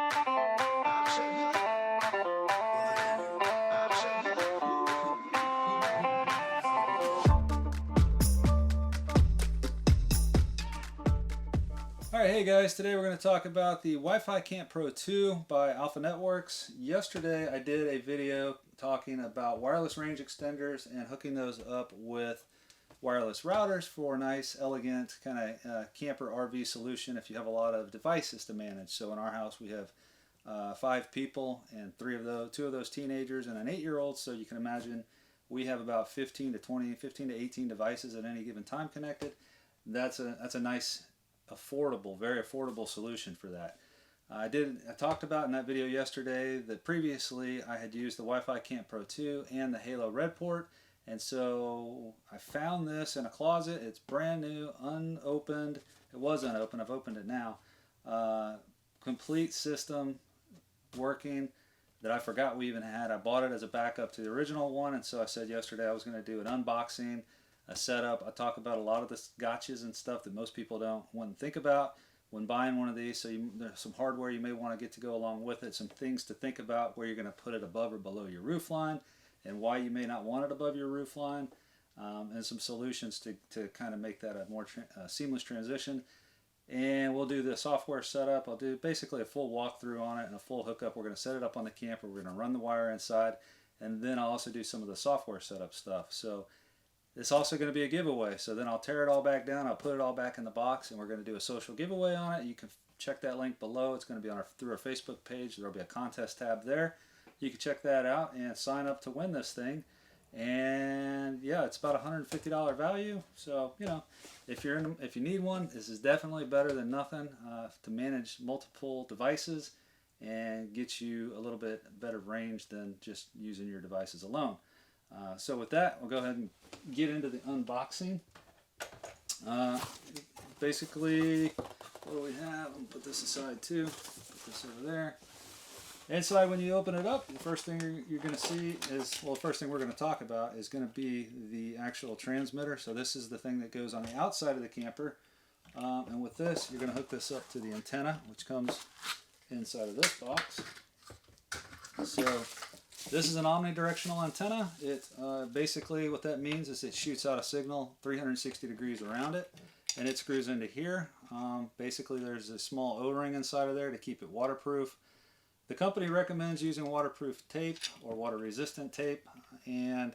Alright, hey guys, today we're going to talk about the Wi-Fi Camp Pro 2 by Alpha Networks. Yesterday I did a video talking about wireless range extenders and hooking those up with wireless routers for a nice, elegant kind of camper RV solution if you have a lot of devices to manage. So in our house we have 5 people and 2 of those teenagers and an 8-year-old, so you can imagine we have about 15 to 18 devices at any given time connected. That's a nice, affordable, very affordable solution for that. I talked about in that video yesterday that previously I had used the Wi-Fi Camp Pro 2 and the Halo Red port, and so I found this in a closet. It's brand new, unopened. It was unopened. I've opened it now. Complete system working that I forgot we even had. I bought it as a backup to the original one, and so I said yesterday I was going to do an unboxing, a setup. I talk about a lot of the gotchas and stuff that most people don't want to think about when buying one of these. So there's some hardware you may want to get to go along with it, some things to think about where you're going to put it above or below your roof line and why you may not want it above your roof line, and some solutions to kind of make that a more seamless transition. And we'll do the software setup. I'll do basically a full walkthrough on it and a full hookup. We're going to set it up on the camper. We're going to run the wire inside, and then I'll also do some of the software setup stuff. So it's also going to be a giveaway. So then I'll tear it all back down. I'll put it all back in the box, and we're going to do a social giveaway on it. You can check that link below. It's going to be on through our Facebook page. There'll be a contest tab there. You can check that out and sign up to win this thing. And yeah, it's about $150 value. So if you need one, this is definitely better than nothing to manage multiple devices and get you a little bit better range than just using your devices alone. So with that, we'll go ahead and get into the unboxing. Basically, what do we have? I'll put this aside too. Put this over there. Inside, when you open it up, the first thing you're going to see is, well, the first thing we're going to talk about is going to be the actual transmitter. So this is the thing that goes on the outside of the camper. And with this, you're going to hook this up to the antenna, which comes inside of this box. So this is an omnidirectional antenna. It basically, what that means is it shoots out a signal 360 degrees around it, and it screws into here. Basically, there's a small O-ring inside of there to keep it waterproof. The company recommends using waterproof tape or water-resistant tape, and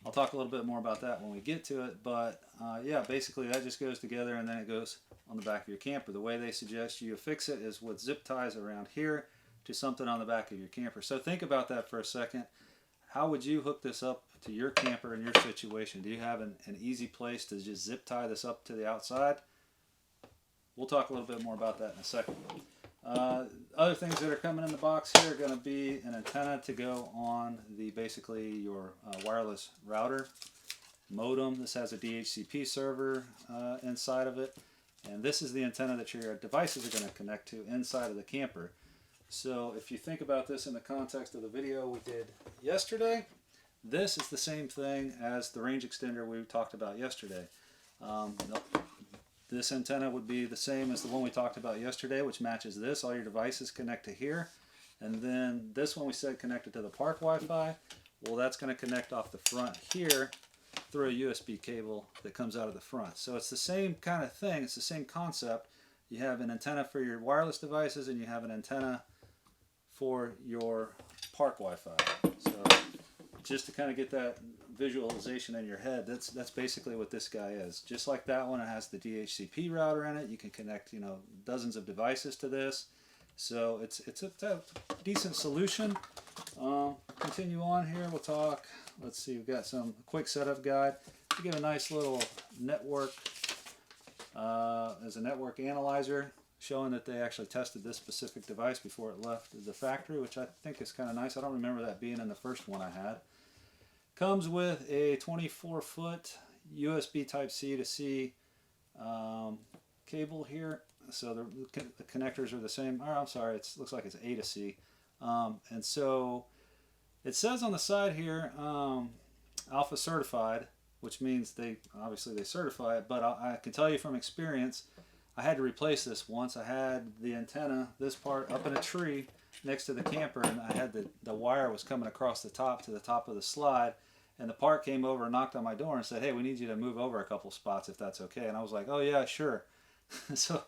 I'll talk a little bit more about that when we get to it. But yeah, basically that just goes together and then it goes on the back of your camper. The way they suggest you affix it is with zip ties around here to something on the back of your camper. So think about that for a second. How would you hook this up to your camper in your situation? Do you have an easy place to just zip tie this up to the outside? We'll talk a little bit more about that in a second. Other things that are coming in the box here are going to be an antenna to go on basically your wireless router modem. This has a DHCP server inside of it, and this is the antenna that your devices are going to connect to inside of the camper. So if you think about this in the context of the video we did yesterday, this is the same thing as the range extender we talked about yesterday. This antenna would be the same as the one we talked about yesterday, which matches this. All your devices connect to here. And then this one we said connected to the park Wi-Fi. Well, that's going to connect off the front here through a USB cable that comes out of the front. So it's the same kind of thing. It's the same concept. You have an antenna for your wireless devices and you have an antenna for your park Wi-Fi. So just to kind of get that visualization in your head, that's basically what this guy is. Just like that one, it has the DHCP router in it. You can connect dozens of devices to this. So it's a decent solution. Continue on here. We'll talk. Let's see. We've got some quick setup guide to give a nice little network. As a network analyzer, showing that they actually tested this specific device before it left the factory, which I think is kind of nice. I don't remember that being in the first one I had. Comes with a 24-foot USB Type-C to C cable here. So the connectors are the same. Or I'm sorry, it looks like it's A to C. And so it says on the side here, Alpha certified, which means they obviously certify it. But I can tell you from experience, I had to replace this once. I had the antenna, this part, up in a tree next to the camper, and I had the wire was coming across the top to the top of the slide, and the park came over and knocked on my door and said, hey, we need you to move over a couple spots if that's okay. And I was like, oh yeah, sure. So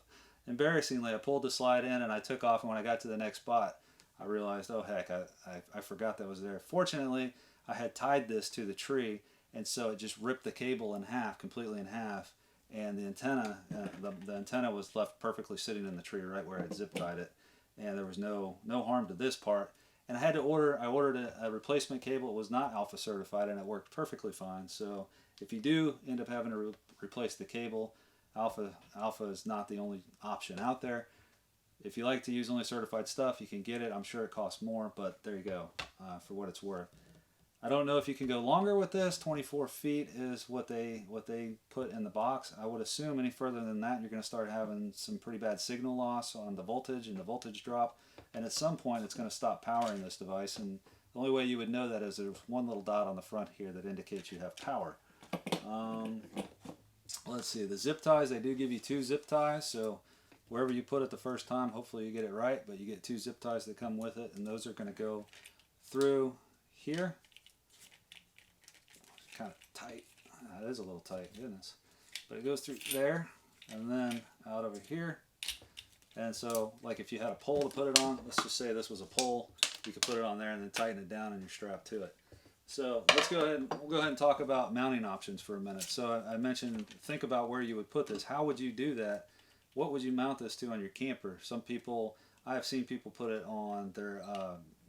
embarrassingly, I pulled the slide in and I took off, and when I got to the next spot, I realized, oh heck, I forgot that was there. Fortunately, I had tied this to the tree, and so it just ripped the cable in half, completely in half, and the antenna, the antenna was left perfectly sitting in the tree right where I zip tied it, and there was no harm to this part. And I ordered a replacement cable. It was not alpha certified, and it worked perfectly fine. So if you do end up having to replace the cable, alpha is not the only option out there. If you like to use only certified stuff, you can get it. I'm sure it costs more, but there you go, for what it's worth. I don't know if you can go longer with this. 24 feet is what they put in the box. I would assume any further than that, you're going to start having some pretty bad signal loss on the voltage and the voltage drop. And at some point, it's going to stop powering this device. And the only way you would know that is there's one little dot on the front here that indicates you have power. Let's see, the zip ties, they do give you 2 zip ties. So wherever you put it the first time, hopefully you get it right. But you get 2 zip ties that come with it, and those are going to go through here. Kind of tight. It is a little tight, goodness. But it goes through there and then out over here. And so, like if you had a pole to put it on, let's just say this was a pole, you could put it on there and then tighten it down and you're strapped to it. So we'll go ahead and talk about mounting options for a minute. So I mentioned, think about where you would put this. How would you do that? What would you mount this to on your camper? Some people, I've seen people put it on their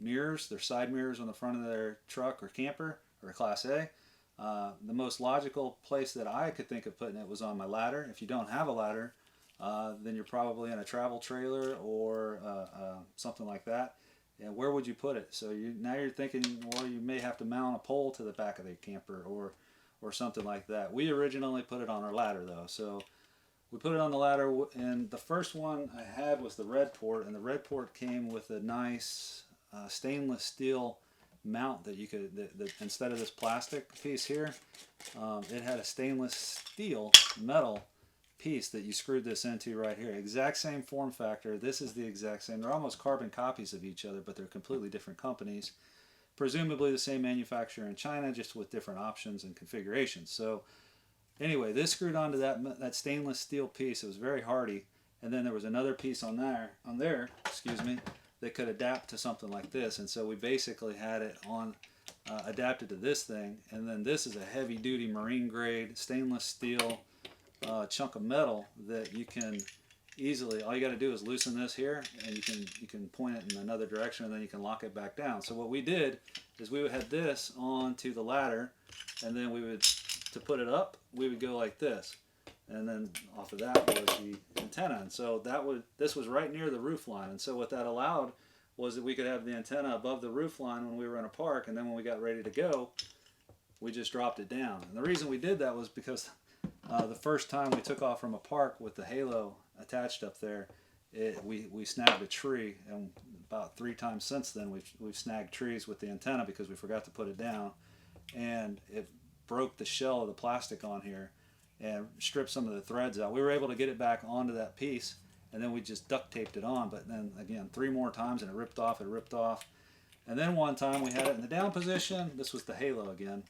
mirrors, their side mirrors on the front of their truck or camper or Class A. The most logical place that I could think of putting it was on my ladder. If you don't have a ladder, then you're probably in a travel trailer or something like that. And where would you put it? So now you're thinking, well, you may have to mount a pole to the back of the camper or something like that. We originally put it on our ladder though. So we put it on the ladder, and the first one I had was the red port, and the red port came with a nice stainless steel mount that you could, that instead of this plastic piece here, it had a stainless steel metal piece that you screwed this into right here. Exact same form factor. This is the exact same. They're almost carbon copies of each other, but they're completely different companies. Presumably the same manufacturer in China, just with different options and configurations. So anyway, this screwed onto that stainless steel piece. It was very hardy, and then there was another piece on there, excuse me, that could adapt to something like this. And so we basically had it on adapted to this thing, and then this is a heavy duty marine grade stainless steel chunk of metal that you can easily, all you got to do is loosen this here, and you can point it in another direction, and then you can lock it back down. So what we did is we would have this onto the ladder, and then we would, to put it up, we would go like this, and then off of that was the antenna. And so this was right near the roof line, and so what that allowed was that we could have the antenna above the roof line when we were in a park, and then when we got ready to go, we just dropped it down. And the reason we did that was because the first time we took off from a park with the halo attached up there, we snagged a tree, and about 3 times since then we've snagged trees with the antenna because we forgot to put it down, and it broke the shell of the plastic on here and stripped some of the threads out. We were able to get it back onto that piece, and then we just duct taped it on, but then again 3 more times and it ripped off. And then one time we had it in the down position. This was the halo again.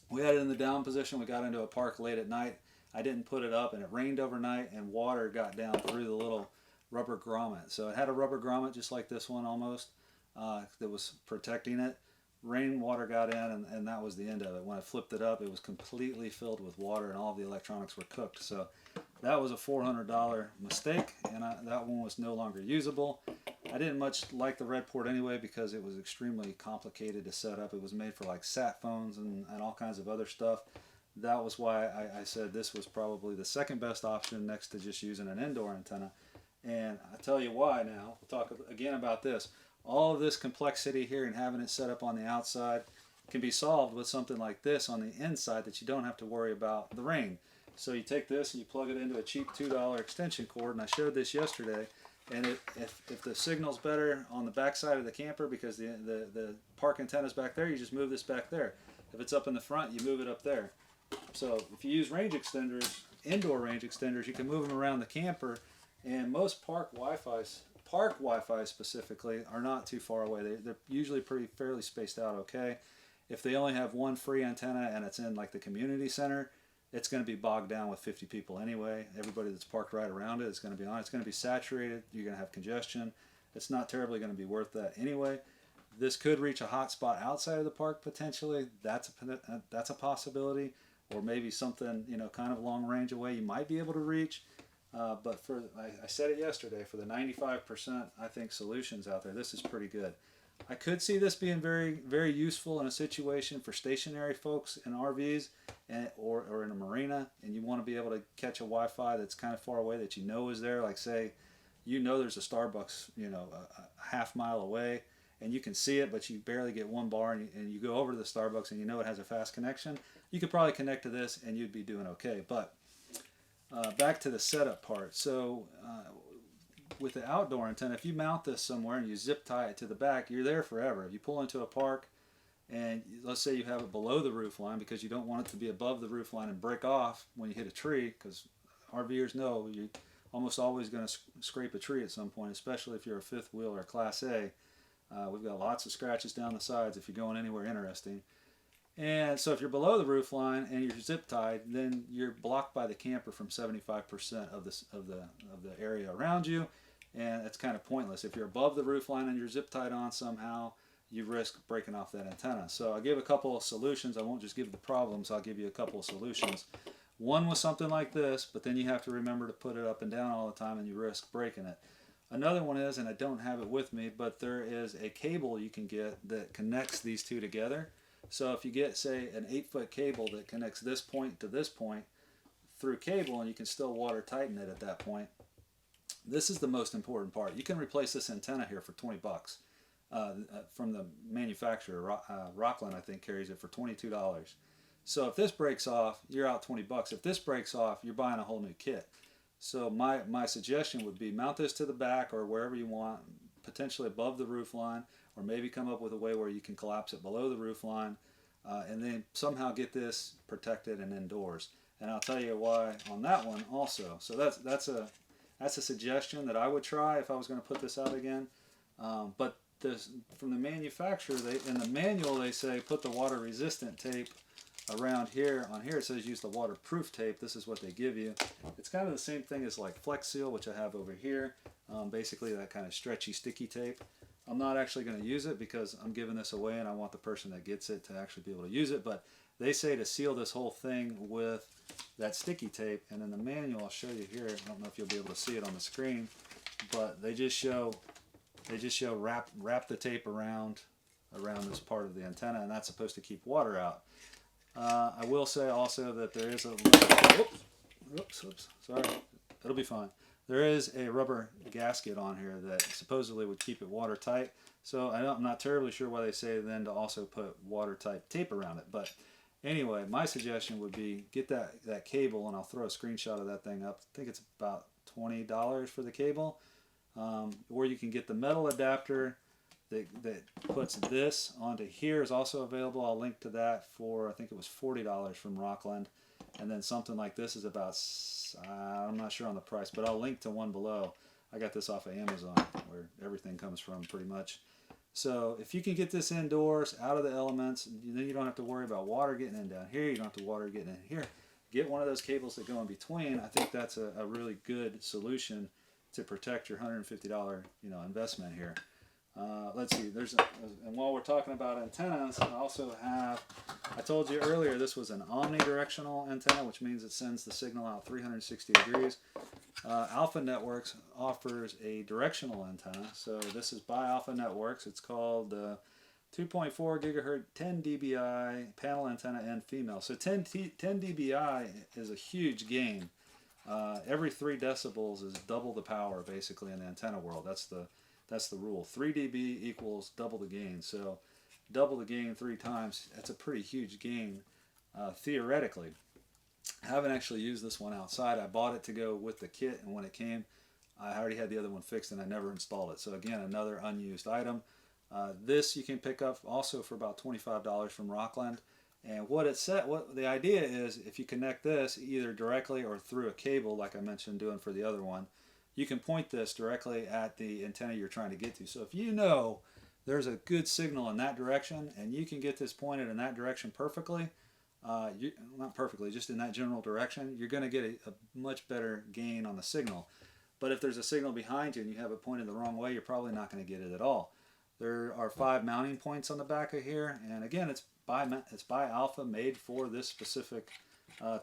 We had it in the down position. We got into a park late at night. I didn't put it up, and it rained overnight, and water got down through the little rubber grommet. So it had a rubber grommet just like this one almost that was protecting it. Rainwater got in, and that was the end of it. When I flipped it up, it was completely filled with water, and all the electronics were cooked. So that was a $400 mistake, and that one was no longer usable. I didn't much like the red port anyway because it was extremely complicated to set up. It was made for like sat phones and all kinds of other stuff. That was why I said this was probably the second best option next to just using an indoor antenna. And I'll tell you why now. We'll talk again about this. All of this complexity here and having it set up on the outside can be solved with something like this on the inside that you don't have to worry about the rain. So you take this and you plug it into a cheap $2 extension cord, and I showed this yesterday. And if the signal's better on the back side of the camper because the park antenna's back there, you just move this back there. If it's up in the front, you move it up there. So if you use range extenders indoor range extenders, you can move them around the camper, and most park Wi-Fi specifically, are not too far away. They're usually fairly spaced out okay. If they only have one free antenna and it's in like the community center, it's going to be bogged down with 50 people anyway. Everybody that's parked right around it is going to be on. It's going to be saturated. You're going to have congestion. It's not terribly going to be worth that anyway. This could reach a hot spot outside of the park potentially. That's a possibility, or maybe something, you know, kind of long range away you might be able to reach. But I said it yesterday, for the 95% I think solutions out there, this is pretty good. I could see this being very, very useful in a situation for stationary folks in RVs or in a marina, and you want to be able to catch a Wi-Fi that's kind of far away that you know is there. Like say, you know there's a Starbucks, you know, a half mile away, and you can see it, but you barely get one bar, and you go over to the Starbucks and you know it has a fast connection. You could probably connect to this and you'd be doing okay. But back to the setup part. So with the outdoor antenna, if you mount this somewhere and you zip tie it to the back, you're there forever. If you pull into a park and let's say you have it below the roof line because you don't want it to be above the roof line and break off when you hit a tree, because RVers know you're almost always going to scrape a tree at some point, especially if you're a fifth wheel or Class A. We've got lots of scratches down the sides if you're going anywhere interesting. And so if you're below the roof line and you're zip tied, then you're blocked by the camper from 75% of the area around you, and it's kind of pointless. If you're above the roof line and you're zip tied on somehow, you risk breaking off that antenna. So I'll give a couple of solutions. I won't just give the problems, I'll give you a couple of solutions. One was something like this, but then you have to remember to put it up and down all the time and you risk breaking it. Another one is, and I don't have it with me, but there is a cable you can get that connects these two together. So if you get, say, an 8-foot cable that connects this point to this point through cable, and you can still water tighten it at that point, this is the most important part. You can replace this antenna here for 20 bucks from the manufacturer. Rockland, I think, carries it for $22. So if this breaks off, you're out 20 bucks. If this breaks off, you're buying a whole new kit. So my suggestion would be mount this to the back or wherever you want, potentially above the roof line, or maybe come up with a way where you can collapse it below the roof line, and then somehow get this protected and indoors. And I'll tell you why on that one also. So that's a suggestion that I would try if I was going to put this out again. But this, from the manufacturer, in the manual they say put the water resistant tape around here. On here it says use the waterproof tape. This is what they give you. It's kind of the same thing as like Flex Seal, which I have over here. Basically that kind of stretchy, sticky tape. I'm not actually going to use it because I'm giving this away and I want the person that gets it to actually be able to use it. But they say to seal this whole thing with that sticky tape, and in the manual I'll show you here. I don't know if you'll be able to see it on the screen, but they just show wrap the tape around this part of the antenna, and that's supposed to keep water out. I will say also that there is a sorry, it'll be fine. There is a rubber gasket on here that supposedly would keep it watertight. So I'm not terribly sure why they say then to also put watertight tape around it. But anyway, my suggestion would be get that cable, and I'll throw a screenshot of that thing up. I think it's about $20 for the cable. Or you can get the metal adapter that puts this onto here is also available. I'll link to that for, I think it was $40 from Rockland. And then something like this is about, I'm not sure on the price, but I'll link to one below. I got this off of Amazon, where everything comes from pretty much. So if you can get this indoors, out of the elements, then you don't have to worry about water getting in down here. You don't have to water getting in here. Get one of those cables that go in between. I think that's a really good solution to protect your $150 investment here. Let's see, and while we're talking about antennas, I also have, I told you earlier this was an omnidirectional antenna, which means it sends the signal out 360 degrees. Alpha Networks offers a directional antenna, so this is by Alpha Networks. It's called 2.4 gigahertz 10 dBi panel antenna and female. So 10 dBi is a huge gain. Every 3 decibels is double the power basically in the antenna world. That's the rule. 3 dB equals double the gain. So double the gain 3 times, that's a pretty huge gain theoretically. I haven't actually used this one outside. I bought it to go with the kit, and when it came, I already had the other one fixed and I never installed it. So again, another unused item. This you can pick up also for about $25 from Rockland. And what the idea is, if you connect this either directly or through a cable, like I mentioned doing for the other one, you can point this directly at the antenna you're trying to get to. So if you know there's a good signal in that direction and you can get this pointed in that direction perfectly, not perfectly, just in that general direction, you're going to get a much better gain on the signal. But if there's a signal behind you and you have it pointed the wrong way, you're probably not going to get it at all. There are 5 mounting points on the back of here, and again, it's by Alpha, made for this specific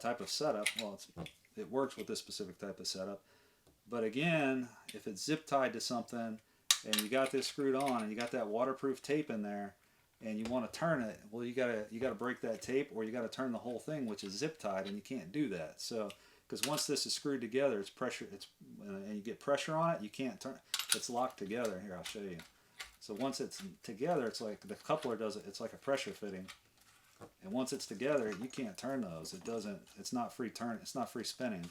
type of setup. Well, it works with this specific type of setup. But again, if it's zip tied to something and you got this screwed on and you got that waterproof tape in there and you want to turn it, well, you gotta break that tape, or you got to turn the whole thing, which is zip tied, and you can't do that. So because once this is screwed together, it's pressure, and you get pressure on it, you can't turn. It's locked together. Here, I'll show you. So once it's together, it's like the coupler does it. It's like a pressure fitting. And once it's together, you can't turn those. It doesn't. It's not free turn. It's not free spinning.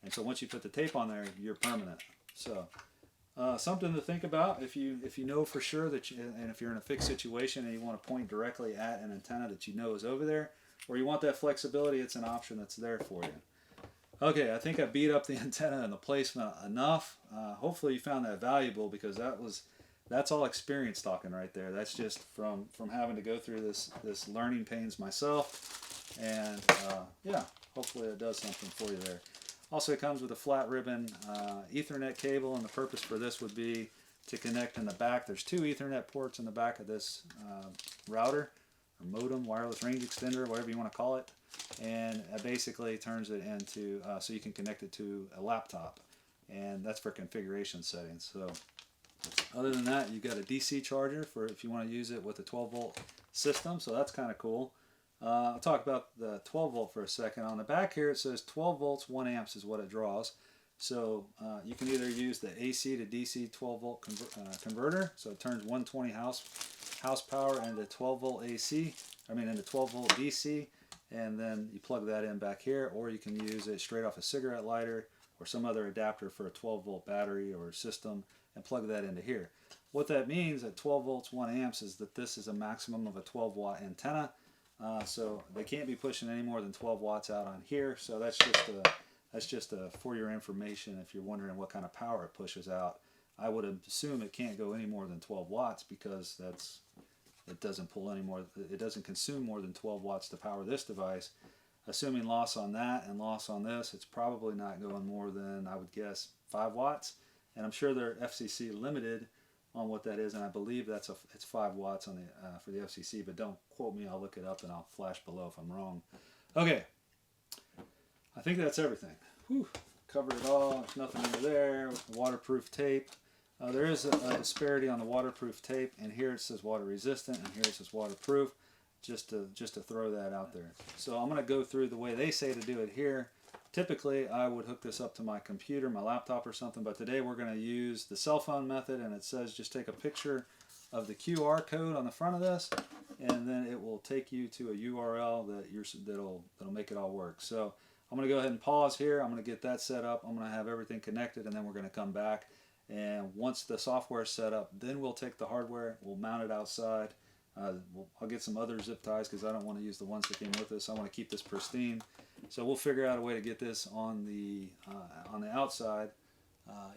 And so once you put the tape on there, you're permanent. So something to think about if you know for sure that and if you're in a fixed situation and you want to point directly at an antenna that you know is over there, or you want that flexibility, it's an option that's there for you. Okay, I think I beat up the antenna and the placement enough. Hopefully you found that valuable, because that's all experience talking right there. That's just from having to go through this learning pains myself, and yeah, hopefully it does something for you there. Also, it comes with a flat ribbon Ethernet cable, and the purpose for this would be to connect in the back. There's 2 Ethernet ports in the back of this router, or modem, wireless range extender, whatever you want to call it, and it basically turns it into so you can connect it to a laptop, and that's for configuration settings. So other than that, you've got a DC charger for if you want to use it with a 12-volt system, so that's kind of cool. I'll talk about the 12-volt for a second. On the back here it says 12 volts, 1 amps is what it draws. So you can either use the AC to DC 12-volt converter, so it turns 120 house power into 12-volt AC, into 12-volt DC, and then you plug that in back here, or you can use it straight off a cigarette lighter or some other adapter for a 12-volt battery or system and plug that into here. What that means at 12 volts, 1 amps is that this is a maximum of a 12-watt antenna. So they can't be pushing any more than 12 watts out on here. So that's just for your information. If you're wondering what kind of power it pushes out, I would assume it can't go any more than 12 watts, because it doesn't pull any more. It doesn't consume more than 12 watts to power this device. Assuming loss on that and loss on this, it's probably not going more than, I would guess, 5 watts. And I'm sure they're FCC limited on what that is, and I believe it's 5 watts on the for the FCC, but don't quote me. I'll look it up and I'll flash below if I'm wrong. Okay, I think that's everything. Whew. Covered it all. There's nothing under there. Waterproof tape. There is a disparity on the waterproof tape, and here it says water resistant, and here it says waterproof. Just to throw that out there. So I'm going to go through the way they say to do it here. Typically, I would hook this up to my computer, my laptop or something, but today we're going to use the cell phone method, and it says just take a picture of the QR code on the front of this, and then it will take you to a URL that'll make it all work. So I'm going to go ahead and pause here. I'm going to get that set up. I'm going to have everything connected, and then we're going to come back. And once the software is set up, then we'll take the hardware, we'll mount it outside. I'll get some other zip ties because I don't want to use the ones that came with this. I want to keep this pristine. So we'll figure out a way to get this on the outside.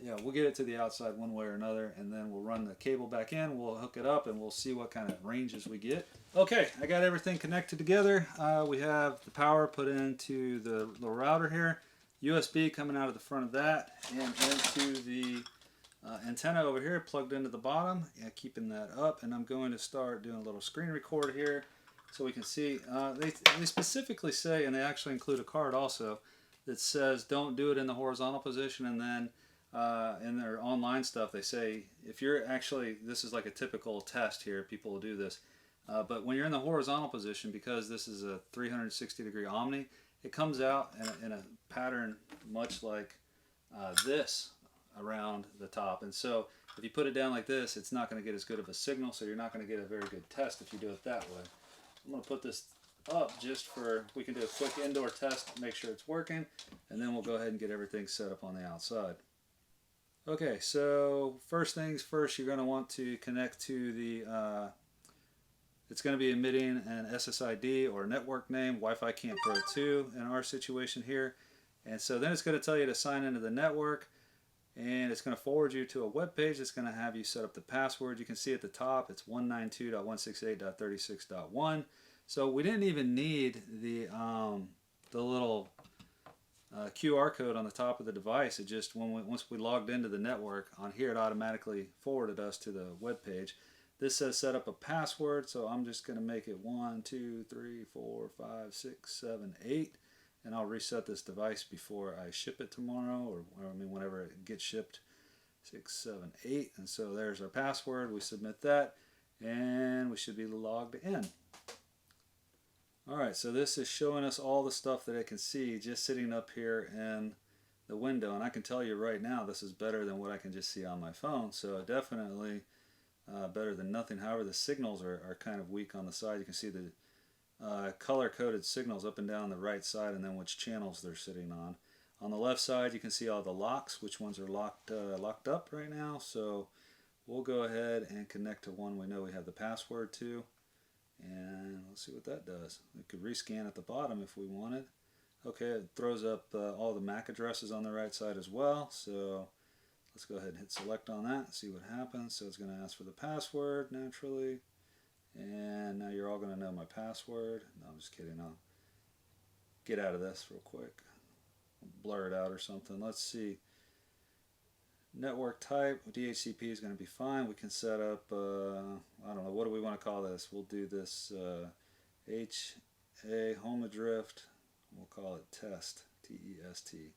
Yeah, we'll get it to the outside one way or another, and then we'll run the cable back in. We'll hook it up, and we'll see what kind of ranges we get. Okay, I got everything connected together. We have the power put into the little router here, USB coming out of the front of that, and into the antenna over here plugged into the bottom. Yeah, keeping that up, and I'm going to start doing a little screen record here so we can see. They specifically say, and they actually include a card also that says don't do it in the horizontal position, and then in their online stuff they say if you're this is like a typical test here, people will do this, but when you're in the horizontal position, because this is a 360-degree Omni, it comes out in a pattern much like this around the top, and so if you put it down like this, it's not going to get as good of a signal, so you're not going to get a very good test if you do it that way. I'm going to put this up just we can do a quick indoor test to make sure it's working, and then we'll go ahead and get everything set up on the outside. Okay, so first things first, you're going to want to connect to the It's going to be emitting an SSID or network name, Wi-Fi Camp Pro 2 in our situation here. And so then it's going to tell you to sign into the network, and it's going to forward you to a web page that's going to have you set up the password. You can see at the top it's 192.168.36.1. So we didn't even need the little QR code on the top of the device. It just, once we logged into the network on here, it automatically forwarded us to the web page. This says set up a password, so I'm just going to make it 1, 2, 3, 4, 5, 6, 7, 8, and I'll reset this device before I ship it tomorrow, or I mean whenever it gets shipped. 6, 7, 8, and so there's our password. We submit that, and we should be logged in. Alright, so this is showing us all the stuff that it can see just sitting up here in the window, and I can tell you right now this is better than what I can just see on my phone, so definitely better than nothing. However, the signals are kind of weak on the side. You can see the color-coded signals up and down the right side, and then which channels they're sitting on. On the left side, you can see all the locks, which ones are locked up right now. So we'll go ahead and connect to one we know we have the password to, and let's see what that does. We could rescan at the bottom if we wanted. Okay, it throws up all the MAC addresses on the right side as well. So let's go ahead and hit select on that and see what happens. So it's going to ask for the password naturally. And now you're all going to know my password. No, I'm just kidding. I'll get out of this real quick. Blur it out or something. Let's see. Network type, DHCP is going to be fine. We can set up, I don't know, what do we want to call this? We'll do this HA home adrift. We'll call it test, T-E-S-T.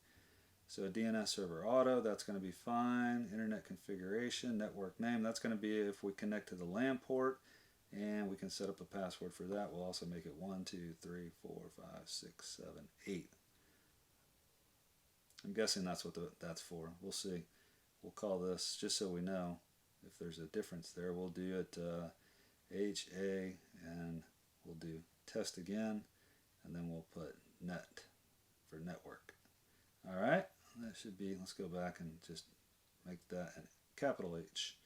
So DNS server auto, that's going to be fine. Internet configuration, network name, that's going to be if we connect to the LAN port, and we can set up a password for that. We'll also make it 1, 2, 3, 4, 5, 6, 7, 8. I'm guessing that's what that's for. We'll see. We'll call this, just so we know if there's a difference there, we'll do it HA, and we'll do test again, and then we'll put net for network. Alright, that should be, let's go back and just make that capital H.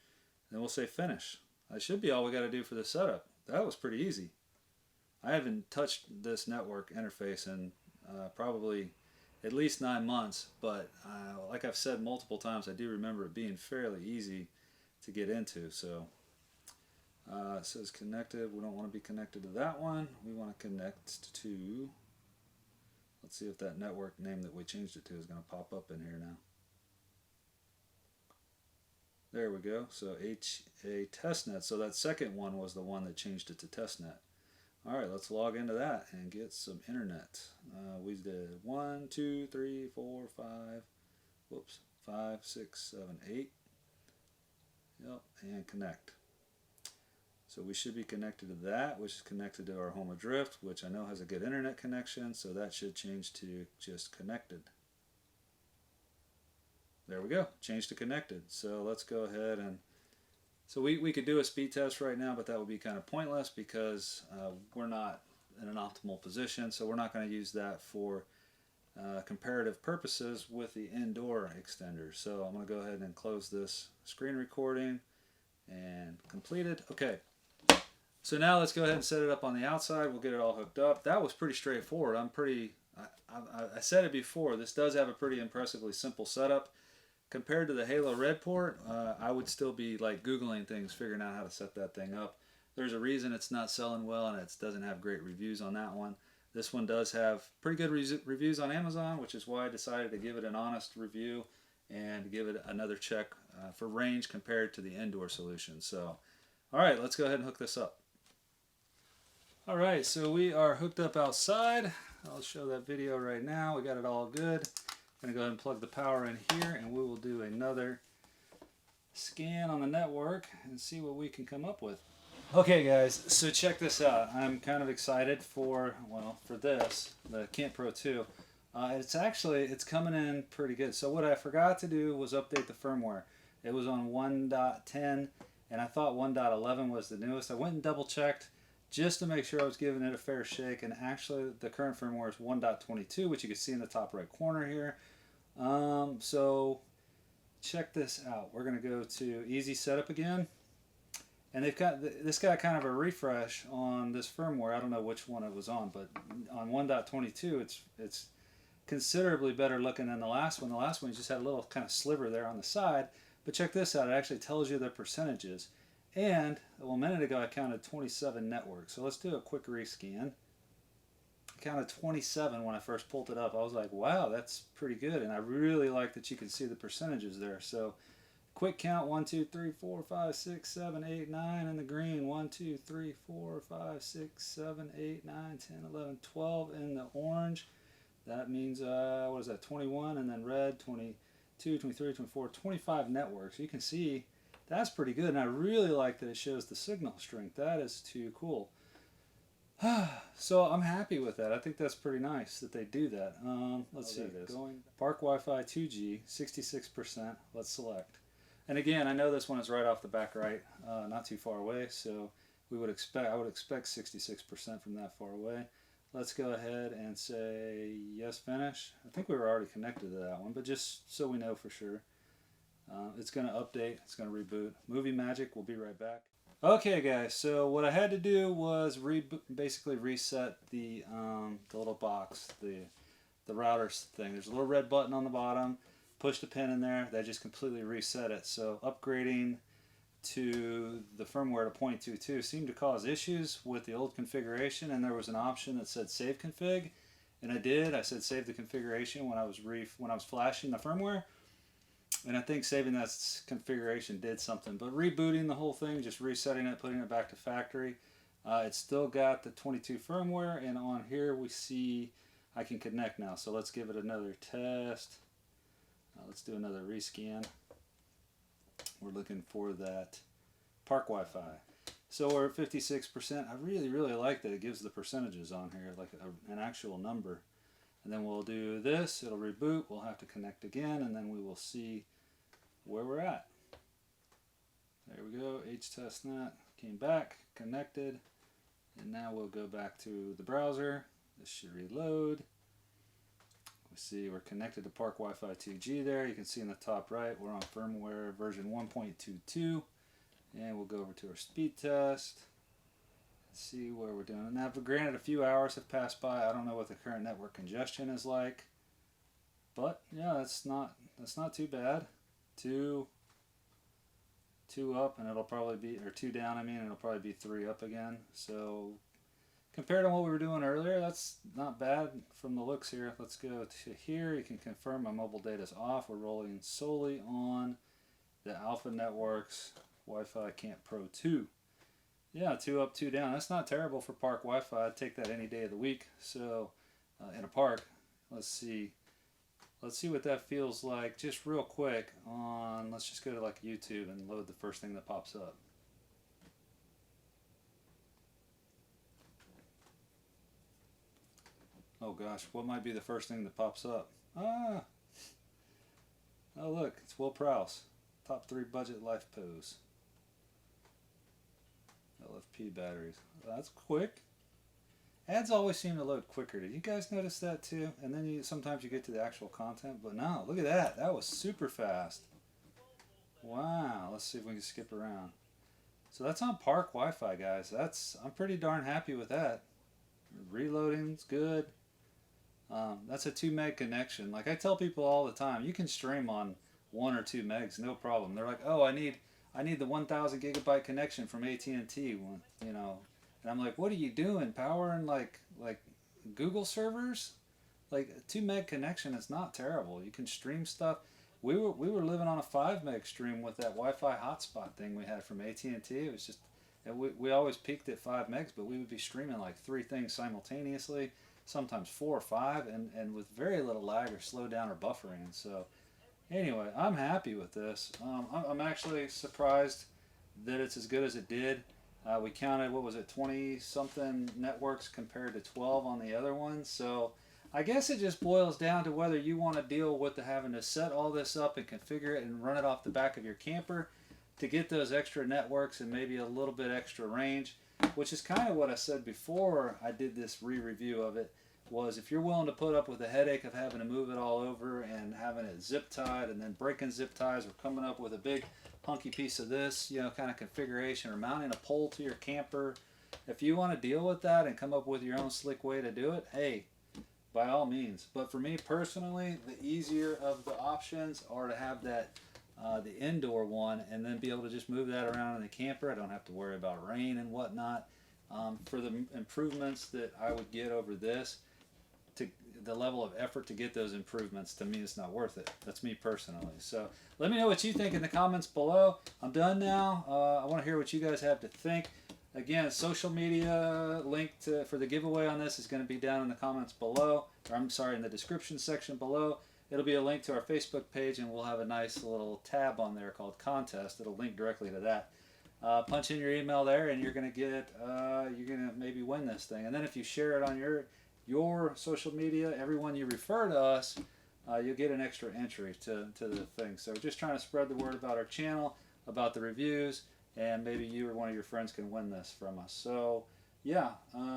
Then we'll say finish. That should be all we got to do for the setup. That was pretty easy. I haven't touched this network interface in probably at least 9 months, but like I've said multiple times, I do remember it being fairly easy to get into. So it says connected. We don't want to be connected to that one. We want to connect to, let's see if that network name that we changed it to is going to pop up in here now. There we go. So HA testnet. So that second one was the one that changed it to testnet. Alright, let's log into that and get some internet. We did 1, 2, 3, 4, 5, whoops, 5, 6, 7, 8. Yep, and connect. So we should be connected to that, which is connected to our home adrift, which I know has a good internet connection, so that should change to just connected. There we go, change to connected. So let's go ahead and, so we could do a speed test right now, but that would be kind of pointless because we're not in an optimal position, so we're not going to use that for comparative purposes with the indoor extender. So I'm going to go ahead and close this screen recording and completed. Okay, so now let's go ahead and set it up on the outside. We'll get it all hooked up. That was pretty straightforward. I said it before, this does have a pretty impressively simple setup. Compared to the Halo Red port, I would still be like Googling things, figuring out how to set that thing up. There's a reason it's not selling well, and it doesn't have great reviews on that one. This one does have pretty good reviews on Amazon, which is why I decided to give it an honest review and give it another check for range compared to the indoor solution. So, alright, let's go ahead and hook this up. Alright, so we are hooked up outside. I'll show that video right now. We got it all good. I'm going to go ahead and plug the power in here, and we will do another scan on the network and see what we can come up with. Okay guys, so check this out. I'm kind of excited for this, the Camp Pro 2. It's coming in pretty good. So what I forgot to do was update the firmware. It was on 1.10, and I thought 1.11 was the newest. I went and double checked just to make sure I was giving it a fair shake, and actually the current firmware is 1.22, which you can see in the top right corner here. So check this out. We're going to go to easy setup again, And they've got this got kind of a refresh on this firmware. I don't know which one it was on, but on 1.22, it's considerably better looking than the last one. The last one just had a little kind of sliver there on the side. But check this out. It actually tells you the percentages. And well, a minute ago I counted 27 networks. So let's do a quick rescan. I counted 27 when I first pulled it up. I was like, wow, that's pretty good. And I really like that you can see the percentages there. So quick count, 1, 2, 3, 4, 5, 6, 7, 8, 9 in the green. 1, 2, 3, 4, 5, 6, 7, 8, 9, 10, 11, 12 in the orange. That means, what is that, 21, and then red, 22, 23, 24, 25 networks. You can see that's pretty good, and I really like that it shows the signal strength. That is too cool. So I'm happy with that. I think that's pretty nice that they do that. Let's see. Park Wi-Fi 2G, 66%. Let's select. And again, I know this one is right off the back right, not too far away, so I would expect 66% from that far away. Let's go ahead and say yes, finish. I think we were already connected to that one, but just so we know for sure. It's going to update, it's going to reboot. Movie magic, we'll be right back. Okay guys, so what I had to do was basically reset the little box, the router thing. There's a little red button on the bottom. Push the pin in there, that just completely reset it. So upgrading to the firmware to 0.22 seemed to cause issues with the old configuration, and there was an option that said save config, and I did. I said save the configuration when I was flashing the firmware, and I think saving that configuration did something. But rebooting the whole thing, just resetting it, putting it back to factory, it's still got the 22 firmware, and on here we see I can connect now. So let's give it another test. Let's do another rescan. We're looking for that Park Wi-Fi. So we're at 56%. I really like that it gives the percentages on here, like an actual number. And then we'll do this, it'll reboot, we'll have to connect again, and then we will see where we're at. There we go, HTestNet, came back, connected, and now we'll go back to the browser. This should reload. We see we're connected to Park Wi-Fi 2G there. You can see in the top right, we're on firmware version 1.22. And we'll go over to our speed test. See where we're doing. Now, granted, a few hours have passed by. I don't know what the current network congestion is like. But, yeah, that's not too bad. Two up, and it'll probably be, or 2 down, I mean, and it'll probably be 3 up again. So compared to what we were doing earlier, that's not bad from the looks here. Let's go to here. You can confirm my mobile data is off. We're rolling solely on the Alpha Networks Wi-Fi Camp Pro 2. Yeah, 2 up, 2 down. That's not terrible for park Wi-Fi. I'd take that any day of the week. So in a park, let's see what that feels like just real quick on, let's just go to like YouTube and load the first thing that pops up. Oh gosh, what might be the first thing that pops up? Oh look, it's Will Prowse. Top 3 budget life pose. LFP batteries. That's quick. Ads always seem to load quicker. Did you guys notice that too? And then sometimes you get to the actual content, but no, look at that. That was super fast. Wow, let's see if we can skip around. So that's on park Wi-Fi, guys. I'm pretty darn happy with that. Reloading's good. That's a 2 meg connection. Like I tell people all the time, you can stream on 1 or 2 megs, no problem. They're like, oh, I need the 1,000 gigabyte connection from AT&T, you know. And I'm like, what are you doing? Powering like Google servers? Like a 2 meg connection is not terrible. You can stream stuff. We were living on a 5 meg stream with that Wi-Fi hotspot thing we had from AT&T. It was just, we always peaked at 5 megs, but we would be streaming like 3 things simultaneously, sometimes 4 or 5, and with very little lag or slowdown or buffering. So anyway, I'm happy with this. I'm actually surprised that it's as good as it did. We counted, what was it, 20-something networks compared to 12 on the other ones. So I guess it just boils down to whether you want to deal with having to set all this up and configure it and run it off the back of your camper to get those extra networks and maybe a little bit extra range, which is kind of what I said before I did this re-review of it. was if you're willing to put up with the headache of having to move it all over and having it zip tied and then breaking zip ties or coming up with a big hunky piece of this, you know, kind of configuration, or mounting a pole to your camper, if you want to deal with that and come up with your own slick way to do it, hey, by all means. But for me personally, the easier of the options are to have that the indoor one, and then be able to just move that around in the camper. I don't have to worry about rain and whatnot. For the improvements that I would get over this, to the level of effort to get those improvements, to me it's not worth it. That's me personally. So let me know what you think in the comments below. I'm done now. I want to hear what you guys have to think. Again, social media link for the giveaway on this is going to be down in the comments below, or I'm sorry, in the description section below. It'll be a link to our Facebook page, and we'll have a nice little tab on there called contest. It'll link directly to that. Punch in your email there, and you're gonna maybe win this thing. And then if you share it on your social media, everyone you refer to us, you'll get an extra entry to the thing. So we're just trying to spread the word about our channel, about the reviews, and maybe you or one of your friends can win this from us. So yeah,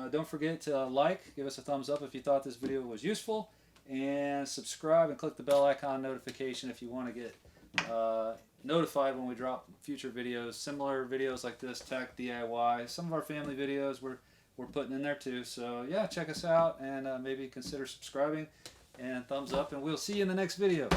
don't forget to give us a thumbs up if you thought this video was useful, and subscribe and click the bell icon notification if you want to get notified when we drop future videos, similar videos like this, tech, DIY, some of our family videos we're putting in there too. So yeah, check us out, and maybe consider subscribing and thumbs up, and we'll see you in the next video.